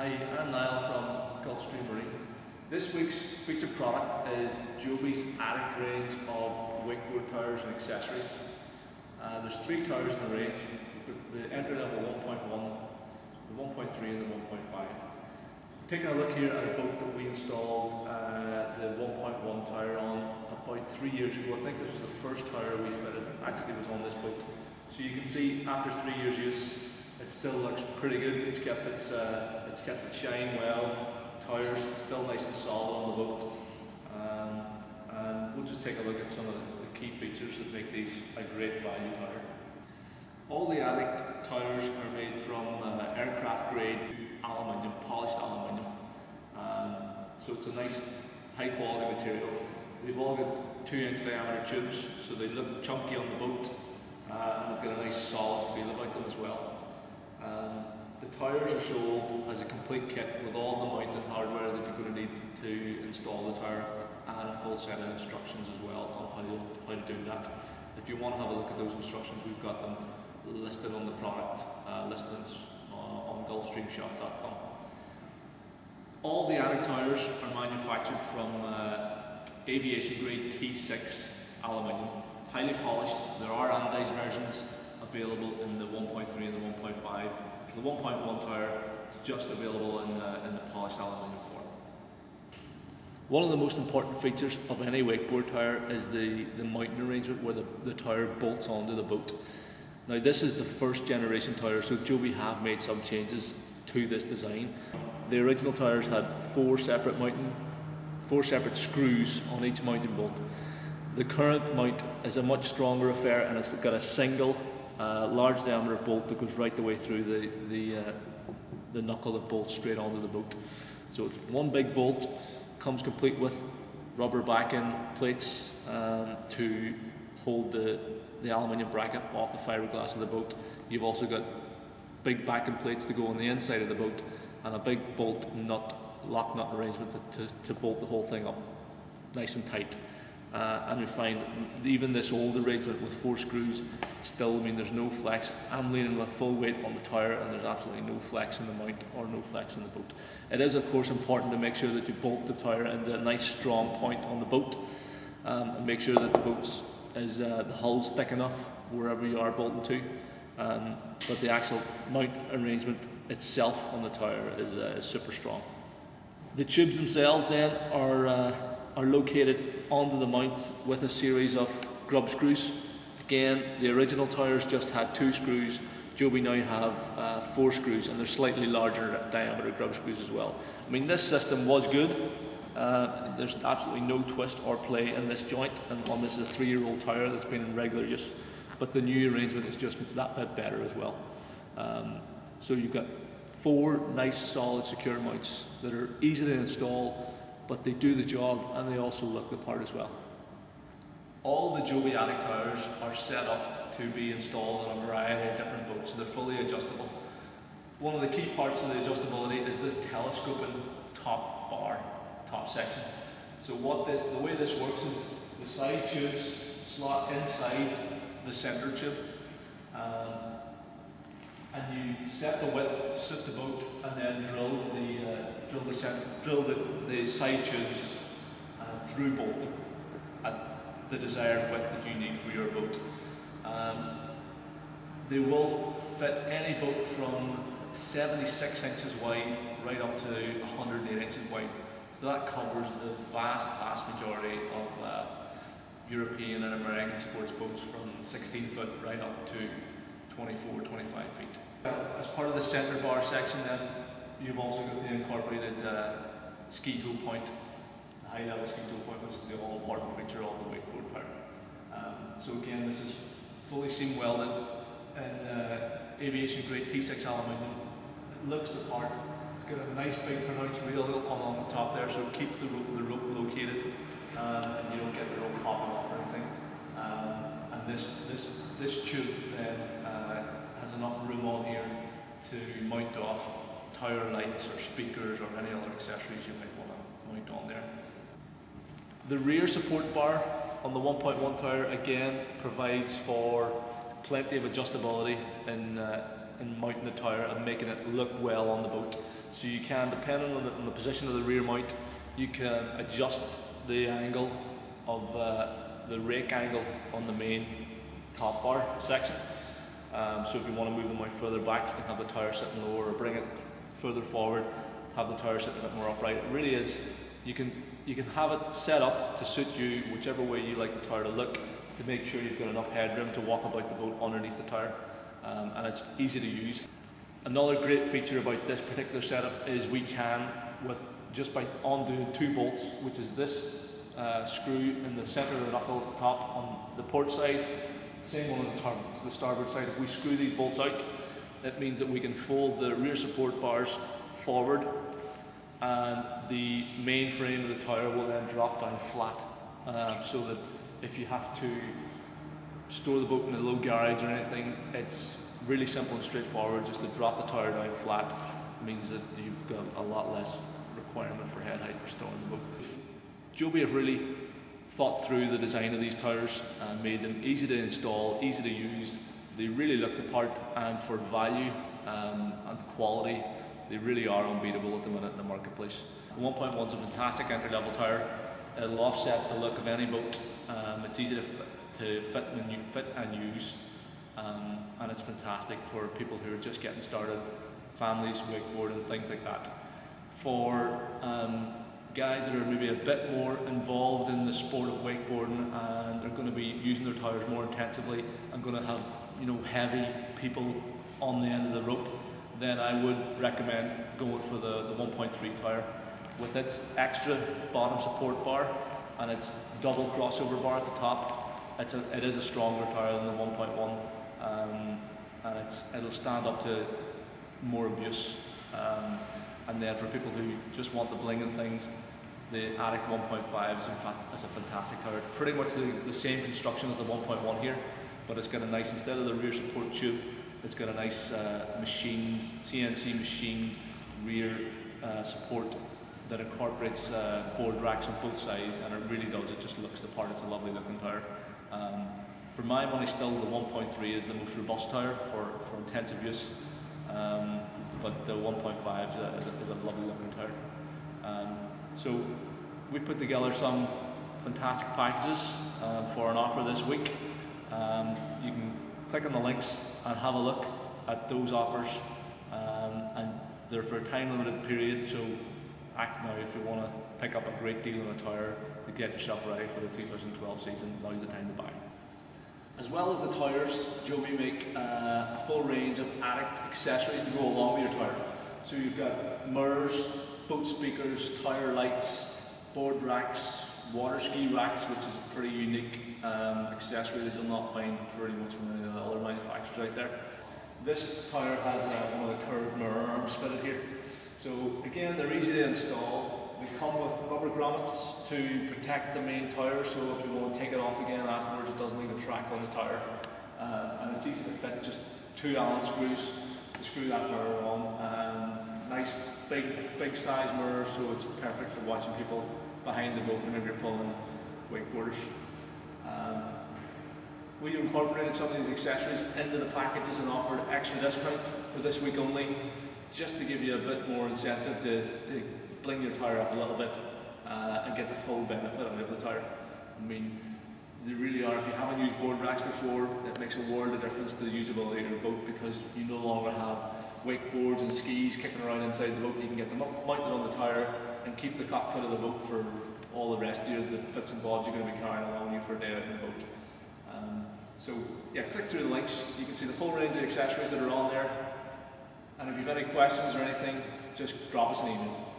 Hi, I'm Niall from Gulfstream Marine. This week's featured product is Jobe's Addict range of wakeboard towers and accessories. There's 3 towers in the range. We've got the entry level 1.1, the 1.3 and the 1.5. Taking a look here at a boat that we installed the 1.1 tower on about 3 years ago. I think this was the first tower we fitted, actually was on this boat. So you can see after 3 years use, it still looks pretty good. It's kept its shine well. Towers still nice and solid on the boat. And we'll just take a look at some of the key features that make these a great value tower. All the Addict towers are made from aircraft grade aluminium, polished aluminium. So it's a nice high quality material. They've all got 2-inch diameter tubes, so they look chunky on the boat, and they've got a nice solid feel about them as well. The towers are sold as a complete kit with all the mounting hardware that you're going to need to install the tower, and a full set of instructions as well on how to do that. If you want to have a look at those instructions, we've got them listed on the product listings on gulfstreamshop.com. All the Addict towers are manufactured from aviation grade T6 aluminium. It's highly polished. There are anodized versions available in the 1.3 and the 1.5. For the 1.1 tower, it's just available in the polished aluminium form. One of the most important features of any wakeboard tower is the mounting arrangement where the tower bolts onto the boat. Now this is the first generation tower, so Jobe have made some changes to this design. The original towers had 4 separate screws on each mounting bolt. The current mount is a much stronger affair, and it's got a single large diameter bolt that goes right the way through the knuckle that bolts straight onto the boat. So it's one big bolt, comes complete with rubber backing plates to hold the aluminium bracket off the fiberglass of the boat. You've also got big backing plates to go on the inside of the boat, and a big bolt lock nut arrangement to bolt the whole thing up nice and tight. And we find even this old arrangement with 4 screws, still, there's no flex. I'm leaning with full weight on the tower, and there's absolutely no flex in the mount or no flex in the boat. It is of course important to make sure that you bolt the tower into a nice strong point on the boat, and make sure that the hull's thick enough wherever you are bolting to. But the actual mount arrangement itself on the tower is super strong. The tubes themselves then are located onto the mount with a series of grub screws. Again, the original towers just had 2 screws. Jobe now have 4 screws, and they're slightly larger diameter grub screws as well. This system was good. There's absolutely no twist or play in this joint, and this is a 3-year-old tower that's been in regular use. But the new arrangement is just that bit better as well. So you've got 4 nice solid secure mounts that are easy to install, but they do the job, and they also look the part as well. All the Jobe Addict towers are set up to be installed on a variety of different boats, so they're fully adjustable. One of the key parts of the adjustability is this telescoping top section. So the way this works is the side tubes slot inside the center tube, and you set the width to suit the boat, and then drill the side tubes through bolt them at the desired width that you need for your boat. They will fit any boat from 76 inches wide right up to 108 inches wide. So that covers the vast majority of European and American sports boats from 16 foot right up to 24, 25 feet. As part of the center bar section then, you've also got the incorporated ski toe point, the high level ski toe point, which is the all important feature of the wakeboard tower. So again, this is fully seam welded in aviation grade T6 aluminium. It looks the part. It's got a nice big pronounced reel on the top there, so it keeps the rope located, and you don't get the rope popping off or anything. And this tube then has enough room on here to mount off tower lights or speakers or any other accessories you might want to mount on there. The rear support bar on the 1.1 tower again provides for plenty of adjustability mounting the tower and making it look well on the boat. So you can, depending on the position of the rear mount, you can adjust the angle of the rake angle on the main top bar section. So if you want to move the mount further back, you can have the tower sitting lower, or bring it further forward, have the tower sitting a bit more upright. It really is, you can have it set up to suit you whichever way you like the tower to look, to make sure you've got enough headroom to walk about the boat underneath the tower, and it's easy to use. Another great feature about this particular setup is we can, just by undoing 2 bolts, which is this screw in the centre of the knuckle at the top on the port side, same one on the starboard side. If we screw these bolts out, it means that we can fold the rear support bars forward, and the main frame of the tower will then drop down flat, so that if you have to store the boat in a low garage or anything, it's really simple and straightforward. Just to drop the tower down flat means that you've got a lot less requirement for head height for storing the boat. Jobe have really thought through the design of these towers and made them easy to install, easy to use. They really look the part, and for value and quality, they really are unbeatable at the minute in the marketplace. The 1.1 is a fantastic entry-level tower. It'll offset the look of any boat. It's easy to fit and use, and it's fantastic for people who are just getting started, families, wakeboarding, things like that. For guys that are maybe a bit more involved in the sport of wakeboarding and are going to be using their towers more intensively and going to have, you know, heavy people on the end of the rope, then I would recommend going for the 1.3 tower. With its extra bottom support bar and its double crossover bar at the top, it is a stronger tower than the 1.1, and it'll stand up to more abuse. And then for people who just want the bling and things, the Addict 1.5 is a fantastic tower. Pretty much the same construction as the 1.1 here, but it's got a nice, instead of the rear support tube, it's got a nice CNC machined rear support that incorporates board racks on both sides, and it really does, it just looks the part. It's a lovely looking tower. For my money, still the 1.3 is the most robust tower for intensive use, but the 1.5 is a lovely looking tower. So we've put together some fantastic packages for an offer this week. You can click on the links and have a look at those offers, and they're for a time limited period, so act now if you want to pick up a great deal on a tower to get yourself ready for the 2012 season. Now's the time to buy. As well as the towers, Jobe make a full range of Addict accessories to go along with your tower. So you've got mirrors, boat speakers, tower lights, board racks, water ski racks, which is a pretty unique accessory that you'll not find pretty much from any of the other manufacturers out there. This tower has one of the curved mirror arms fitted here. So again, they're easy to install. They come with rubber grommets to protect the main tower, so if you want to take it off again afterwards, it doesn't leave a track on the tower. And it's easy to fit, just 2 Allen screws to screw that mirror on. Nice big size mirror, so it's perfect for watching people behind the boat whenever you're pulling wakeboarders. We incorporated some of these accessories into the packages and offered extra discount for this week only, just to give you a bit more incentive to bling your tower up a little bit and get the full benefit out of the tower. I mean, they really are. If you haven't used board racks before, it makes a world of difference to the usability of your boat, because you no longer have wakeboards and skis kicking around inside the boat. You can get them mounted on the tower and keep the cockpit of the boat for all the rest of the bits and bobs you're going to be carrying along you for a day out in the boat. So yeah, click through the links. You can see the full range of accessories that are on there. And if you've any questions or anything, just drop us an email.